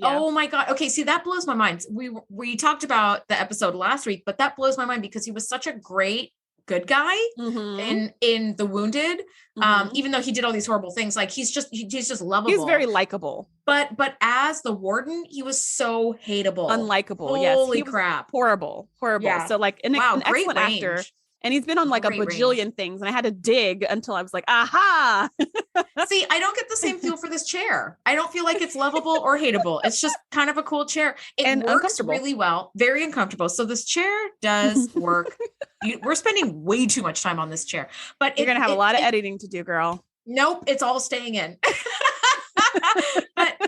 1998. Oh my God. Okay. See, that blows my mind. We talked about the episode last week, but that blows my mind because he was such a great good guy in The Wounded. Even though he did all these horrible things, like he's just lovable. He's very likable. But as the warden, he was so hateable, unlikable. Holy crap, horrible. Yeah. So like an excellent actor. And he's been on like a bajillion things, and I had to dig until I was like, aha. See, I don't get the same feel for this chair. I don't feel like it's lovable or hateable. It's just kind of a cool chair. It works really well. Very uncomfortable. So this chair does work. We're spending way too much time on this chair, but you're going to have a lot of editing to do, girl. Nope. It's all staying in. But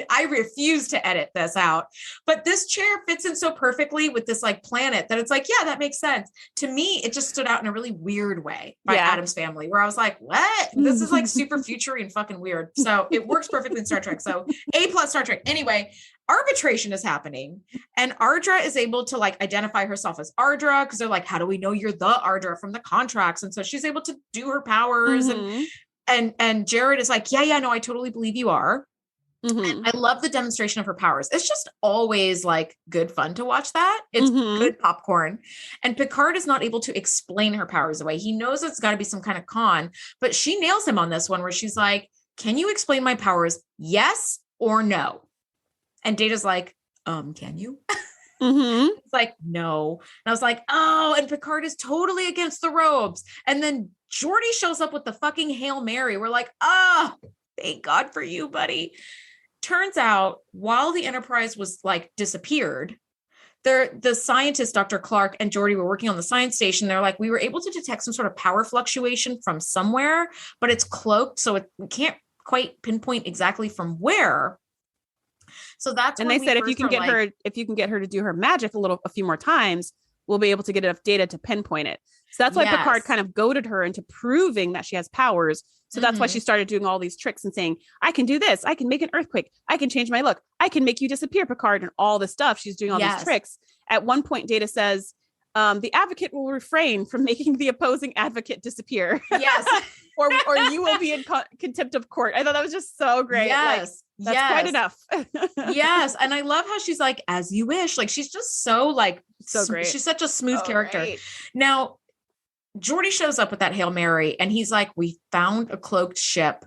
I refuse to edit this out, but this chair fits in so perfectly with this like planet that it's like, yeah, that makes sense. To me, it just stood out in a really weird way by Addams Family, where I was like, what? This is like super futury and fucking weird. So it works perfectly in Star Trek. So A+ Star Trek. Anyway, arbitration is happening, and Ardra is able to like identify herself as Ardra, because they're like, how do we know you're the Ardra from the contracts? And so she's able to do her powers and Jared is like, yeah, no, I totally believe you are. And I love the demonstration of her powers. It's just always like good fun to watch that. It's good popcorn. And Picard is not able to explain her powers away. He knows it's got to be some kind of con, but she nails him on this one, where she's like, can you explain my powers? Yes or no? And Data's like, can you? Mm-hmm. It's like, no. And I was like, oh, and Picard is totally against the robes. And then Geordi shows up with the fucking Hail Mary. We're like, oh, thank God for you, buddy. Turns out while the Enterprise was like disappeared, the scientist, Dr. Clark and Geordi were working on the science station. They're like, we were able to detect some sort of power fluctuation from somewhere, but it's cloaked. So we can't quite pinpoint exactly from where. So that's and they said if you can get her to do her magic a few more times, we'll be able to get enough data to pinpoint it. So that's why Picard kind of goaded her into proving that she has powers. So that's why she started doing all these tricks and saying, I can do this. I can make an earthquake. I can change my look. I can make you disappear, Picard, and all this stuff. She's doing all these tricks. At one point, Data says, the advocate will refrain from making the opposing advocate disappear. Yes. or you will be in contempt of court. I thought that was just so great. Yes. Like, that's quite enough. Yes. And I love how she's like, as you wish. Like, she's just so like, so great. She's such a smooth character. Right. Now, Geordi shows up with that Hail Mary and he's like, we found a cloaked ship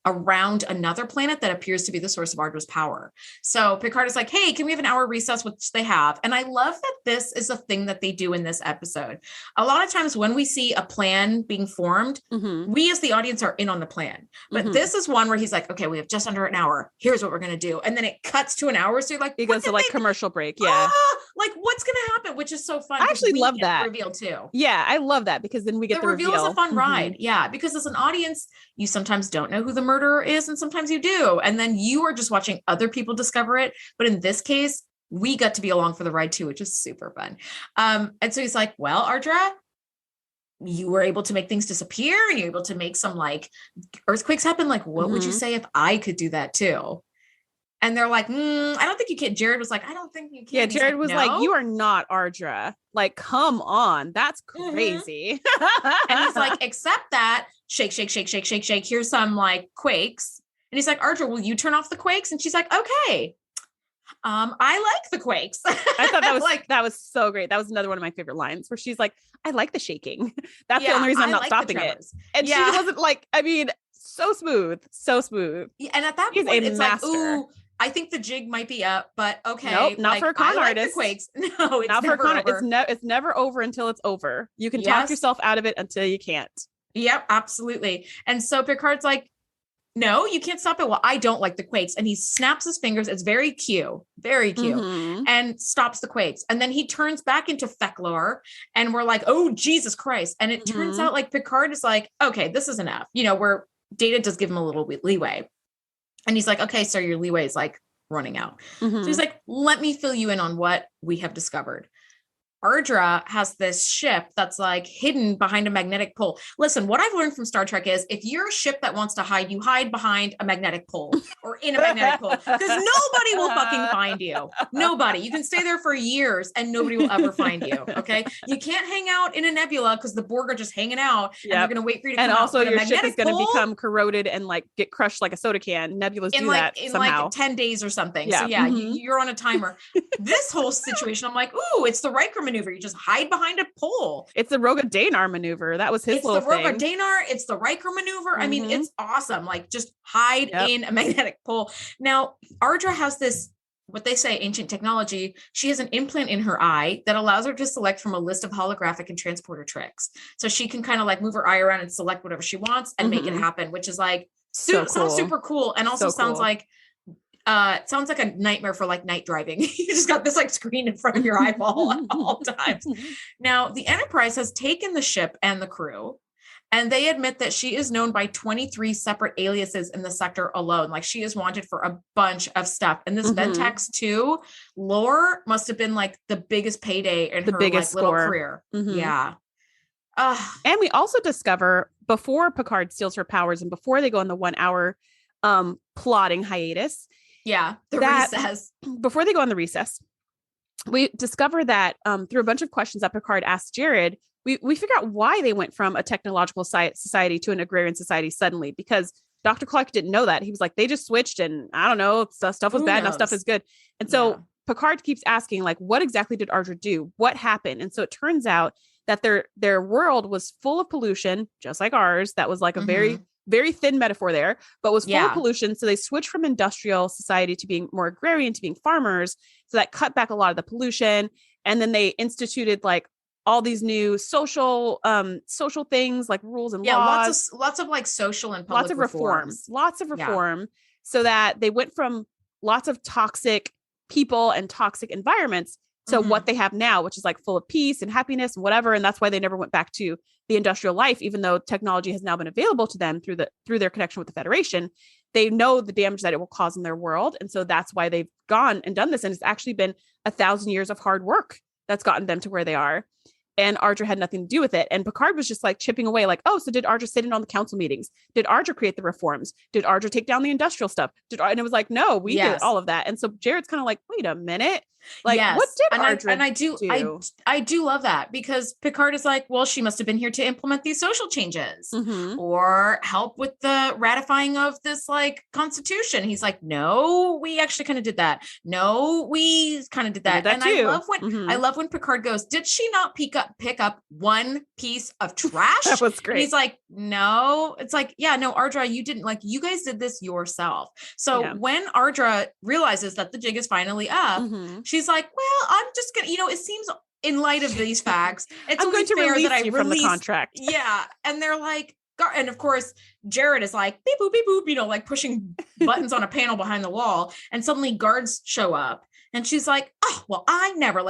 around another planet that appears to be the source of Ardra's power. So Picard is like, hey, can we have an hour recess, which they have. And I love that this is a thing that they do in this episode. A lot of times when we see a plan being formed, we as the audience are in on the plan. But this is one where he's like, okay, we have just under an hour. Here's what we're going to do. And then it cuts to an hour. So you're like, it goes to like commercial break. Yeah. Like what's going to happen? Which is so fun. I actually love that reveal too. Yeah. I love that because then we get the reveal. Is a fun ride. Yeah. Because as an audience, you sometimes don't know who the murderer is and sometimes you do. And then you are just watching other people discover it. But in this case, we got to be along for the ride too, which is super fun. And so he's like, well, Ardra, you were able to make things disappear and you're able to make some like earthquakes happen. Like, what would you say if I could do that too? And they're like, I don't think you can. Jared was like, I don't think you can. Yeah, Jared was like, you are not Ardra. Like, come on. That's crazy. And he's like, except that, shake, shake, shake, shake, shake, shake. Here's some like quakes. And he's like, Ardra, will you turn off the quakes? And she's like, okay. I like the quakes. I thought that was like, that was so great. That was another one of my favorite lines where she's like, I like the shaking. That's the only reason I'm not stopping it. And she wasn't like, I mean, so smooth. Yeah, and at that point, it's master. Like, ooh, I think the jig might be up, but okay. Nope, not like, for a con I artist. Like the quakes. No, it's not never for a con over. It's never over until it's over. You can talk yourself out of it until you can't. Yep, absolutely. And so Picard's like, no, you can't stop it. Well, I don't like the quakes. And he snaps his fingers. It's very cute, and stops the quakes. And then he turns back into Feclor and we're like, oh, Jesus Christ. And it turns out like Picard is like, okay, this is enough. You know, where Data does give him a little bit leeway. And he's like, okay, sir, your leeway is like running out. So he's like, let me fill you in on what we have discovered. Ardra has this ship that's like hidden behind a magnetic pole. Listen, what I've learned from Star Trek is if you're a ship that wants to hide, you hide behind a magnetic pole or in a magnetic pole because nobody will fucking find you. Nobody. You can stay there for years and nobody will ever find you. Okay. You can't hang out in a nebula because the Borg are just hanging out and they're going to wait for you to come out. And also your ship is going to become corroded and like get crushed like a soda can. Nebulas do that somehow. Like 10 days or something. Yeah. So yeah, you're on a timer. This whole situation, I'm like, ooh, it's the Riker maneuver. You just hide behind a pole. It's the Roga Danar maneuver. That was his little thing. It's the Roga Danar. It's the Riker maneuver. I mean, it's awesome. Like just hide in a magnetic pole. Now, Ardra has this, what they say, ancient technology. She has an implant in her eye that allows her to select from a list of holographic and transporter tricks. So she can kind of like move her eye around and select whatever she wants and make it happen, which is like, sounds super cool. And also sounds like, it sounds like a nightmare for like night driving. You just got this like screen in front of your eyeball at all times. Now, the Enterprise has taken the ship and the crew, and they admit that she is known by 23 separate aliases in the sector alone. Like she is wanted for a bunch of stuff. And this Ventex 2 lore must have been like the biggest payday in her like, little career. Yeah. And we also discover before Picard steals her powers and before they go on the 1 hour plotting hiatus. Yeah, recess. Before they go on the recess, we discover that through a bunch of questions that Picard asked Jared, we figure out why they went from a technological society to an agrarian society suddenly, because Dr. Clark didn't know that. He was like, they just switched and I don't know, stuff was bad, now stuff is good. And so Picard keeps asking, like, what exactly did Ardra do? What happened? And so it turns out that their world was full of pollution, just like ours. That was like a very very thin metaphor there, but was full of Yeah. pollution. So they switched from industrial society to being more agrarian, to being farmers. So that cut back a lot of the pollution. And then they instituted like all these new social things like rules and laws. Lots of like social and public lots of reform so that they went from lots of toxic people and toxic environments to what they have now, which is like full of peace and happiness and whatever. And that's why they never went back to the industrial life, even though technology has now been available to them through their connection with the Federation. They know the damage that it will cause in their world. And so that's why they've gone and done this. And it's actually been 1,000 years of hard work that's gotten them to where they are. And Ardra had nothing to do with it. And Picard was just like chipping away, like, oh, so did Ardra sit in on the council meetings? Did Ardra create the reforms? Did Ardra take down the industrial stuff? And it was like, no, we did all of that. And so Jared's kind of like, wait a minute. Like, what did Ardra do? I do love that, because Picard is like, well, she must have been here to implement these social changes or help with the ratifying of this like constitution. He's like, no, we actually kind of did that. No, we kind of did that. And too. I love when Picard goes, did she not pick up one piece of trash? That was great. And he's like, no. It's like, yeah, no, Ardra, you didn't, like, you guys did this yourself. So when Ardra realizes that the jig is finally up, she's like, well, I'm just gonna, it seems in light of these facts, it's only fair that I release from the contract. Yeah. And they're like, and of course, Jared is like, beep, boop, beep, boop, like pushing buttons on a panel behind the wall. And suddenly guards show up. And she's like, oh, well,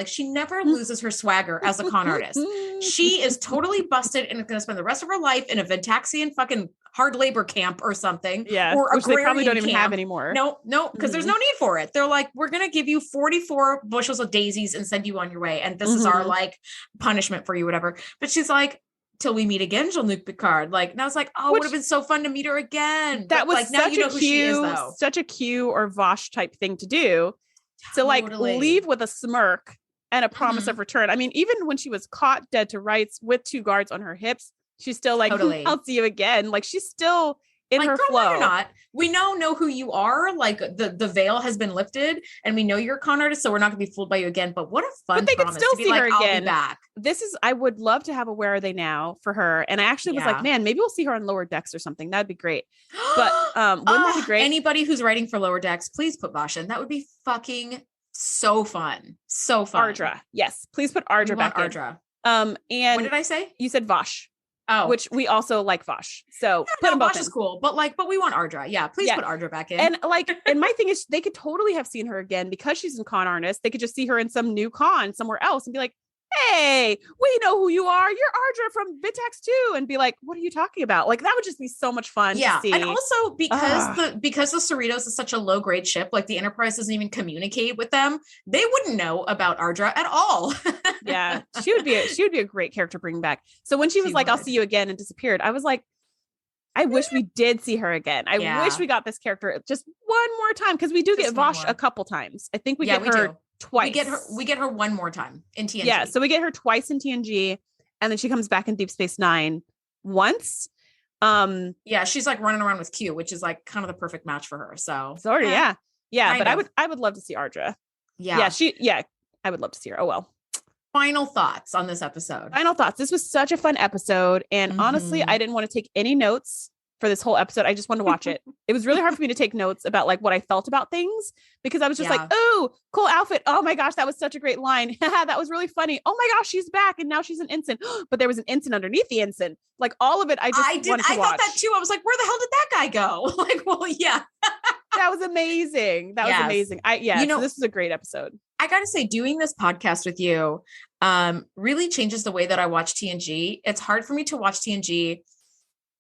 she never loses her swagger as a con artist. She is totally busted and is going to spend the rest of her life in a Ventaxian fucking hard labor camp or something. Yeah. Or which they probably don't even have anymore. No, because there's no need for it. They're like, we're going to give you 44 bushels of daisies and send you on your way. And this is our like punishment for you, whatever. But she's like, till we meet again, Jean-Luc Picard. Like, and I was like, oh, it would have been so fun to meet her again. That was like, such now you know who she is, though. Such a Q or Vosh type thing to do. To like leave with a smirk and a promise of return. I mean, even when she was caught dead to rights with 2 guards on her hips, she's still like, I'll see you again. Like, she's still in like, her flow. You're not. We know who you are. Like the veil has been lifted and we know you're a con artist. So we're not gonna be fooled by you again, but what a fun But they could still see her again. I'll be back. I would love to have a Where Are They Now for her. And I actually was like, man, maybe we'll see her on Lower Decks or something. That'd be great. But wouldn't that be great? Anybody who's writing for Lower Decks, please put Vosh in. That would be fucking so fun. So fun. Ardra. Yes. Please put Ardra back in. Ardra. And what did I say? You said Vosh. Oh, which we also like Vosh. So put them both Vosh in. is cool, but we want Ardra. Yeah. Please put Ardra back in. And my thing is they could totally have seen her again because she's in con artist. They could just see her in some new con somewhere else and be like, hey, we know who you are. You're Ardra from Vitax 2, and be like, what are you talking about? Like, that would just be so much fun to see. And also because the Cerritos is such a low grade ship, like the Enterprise doesn't even communicate with them. They wouldn't know about Ardra at all. Yeah, she would be a great character to bring back. So when she was like, I'll see you again, and disappeared, I was like, I wish we did see her again. I wish we got this character just one more time, because we do get Vosh a couple times. I think we get her twice. We get her one more time in TNG. Yeah, so we get her twice in TNG, and then she comes back in Deep Space Nine once. Yeah, she's like running around with Q, which is like kind of the perfect match for her. So sort of, yeah. But I would love to see Ardra. Yeah, I would love to see her. Oh well. Final thoughts on this episode. Final thoughts. This was such a fun episode, and honestly, I didn't want to take any notes for this whole episode. I just wanted to watch it. It was really hard for me to take notes about like what I felt about things, because I was just like, oh, cool outfit. Oh my gosh, that was such a great line. That was really funny. Oh my gosh, she's back. And now she's an ensign. But there was an ensign underneath the ensign. Like all of it, I wanted to watch. I thought that too. I was like, where the hell did that guy go? Like, well, yeah. That was amazing. So this is a great episode. I got to say, doing this podcast with you really changes the way that I watch TNG. It's hard for me to watch TNG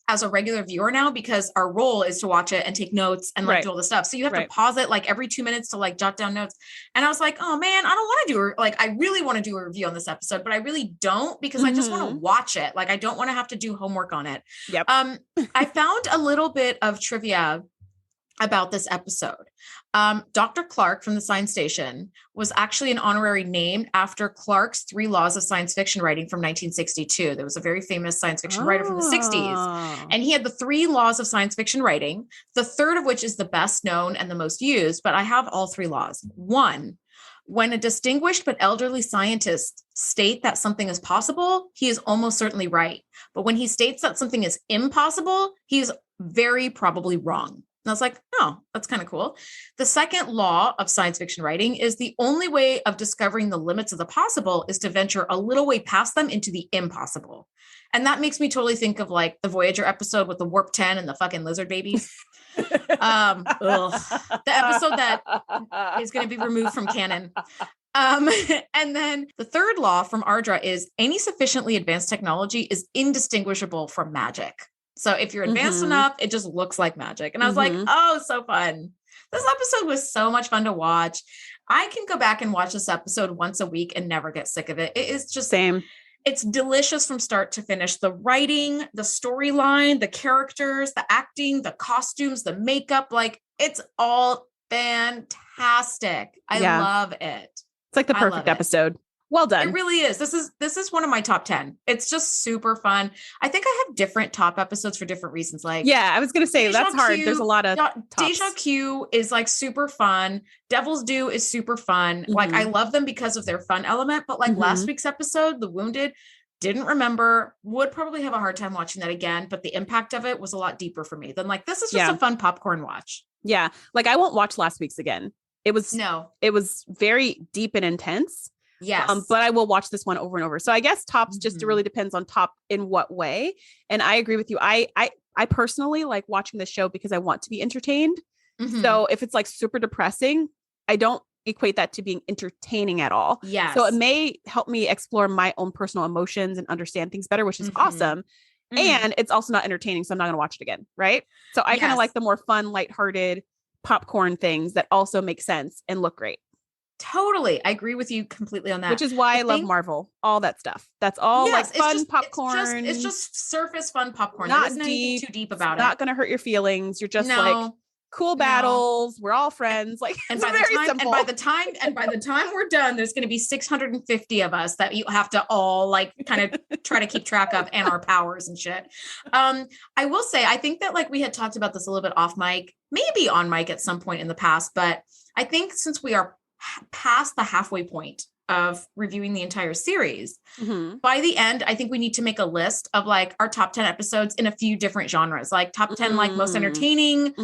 as a regular viewer now, because our role is to watch it and take notes and like do all the stuff. So you have to pause it like every 2 minutes to like jot down notes. And I was like, oh man, I don't want to do I really want to do a review on this episode, but I really don't, because I just want to watch it. Like, I don't want to have to do homework on it. Yep. I found a little bit of trivia about this episode. Dr. Clark from the Science Station was actually an honorary named after Clark's 3 Laws of Science Fiction writing from 1962. There was a very famous science fiction writer from the 60s. And he had the 3 laws of science fiction writing, the third of which is the best known and the most used, but I have all 3 laws. 1, when a distinguished but elderly scientist state that something is possible, he is almost certainly right. But when he states that something is impossible, he is very probably wrong. And I was like, oh, that's kind of cool. The second law of science fiction writing is the only way of discovering the limits of the possible is to venture a little way past them into the impossible. And that makes me totally think of like the Voyager episode with the Warp 10 and the fucking lizard babies. The episode that is going to be removed from canon. And then the third law from Ardra is any sufficiently advanced technology is indistinguishable from magic. So if you're advanced enough, it just looks like magic. And I was like, oh, so fun. This episode was so much fun to watch. I can go back and watch this episode once a week and never get sick of it. It is just same. It's delicious from start to finish. The writing, the storyline, the characters, the acting, the costumes, the makeup, like it's all fantastic. I love it. It's like the perfect episode. Well done. It really is. This is one of my top 10. It's just super fun. I think I have different top episodes for different reasons. Like, yeah, I was going to say that's hard. There's a lot of Deja Q is like super fun. Devil's Due is super fun. Like I love them because of their fun element, but like last week's episode, The Wounded, didn't remember, would probably have a hard time watching that again, but the impact of it was a lot deeper for me than like, this is just a fun popcorn watch. Yeah. Like I won't watch last week's again. It was very deep and intense. Yes. But I will watch this one over and over. So I guess tops just really depends on top in what way. And I agree with you. I personally like watching this show because I want to be entertained. So if it's like super depressing, I don't equate that to being entertaining at all. Yes. So it may help me explore my own personal emotions and understand things better, which is awesome. And it's also not entertaining. So I'm not going to watch it again. Right. So I kind of like the more fun, lighthearted popcorn things that also make sense and look great. Totally. I agree with you completely on that. Which is why I love Marvel, all that stuff. That's all like fun popcorn. It's just surface fun popcorn. Not there isn't anything too deep about it. Not going to hurt your feelings. You're just like cool battles. We're all friends. Like, and by the time we're done, there's going to be 650 of us that you have to all like kind of try to keep track of and our powers and shit. I will say, I think that like we had talked about this a little bit off mic, maybe on mic at some point in the past, but I think since we are past the halfway point of reviewing the entire series, by the end, I think we need to make a list of like our top 10 episodes in a few different genres, like top 10, like most entertaining,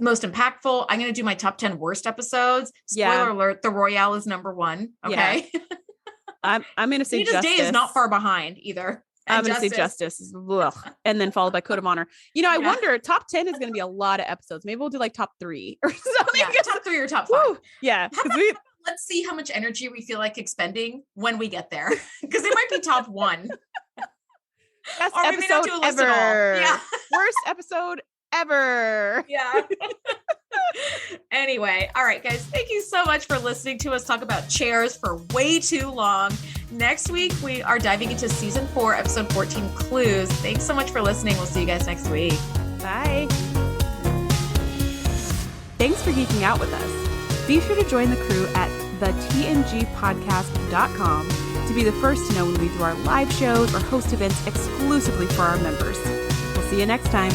most impactful. I'm going to do my top 10 worst episodes. Spoiler alert, the Royale is number 1. Okay. Yeah. I'm going to say Justice. Day is not far behind either. I'm going to say Justice. And then followed by Code of Honor. You know, I wonder, top 10 is going to be a lot of episodes. Maybe we'll do like top 3 or something. Yeah, top 3 or top 5. Woo. Yeah. Let's see how much energy we feel like expending when we get there. Because it might be top 1. Best episode ever. Yeah. Worst episode ever. Yeah. Anyway, all right, guys, thank you so much for listening to us talk about chairs for way too long. Next week, we are diving into season 4, episode 14, Clues. Thanks so much for listening. We'll see you guys next week. Bye. Thanks for geeking out with us. Be sure to join the crew at thetngpodcast.com to be the first to know when we do our live shows or host events exclusively for our members. We'll see you next time.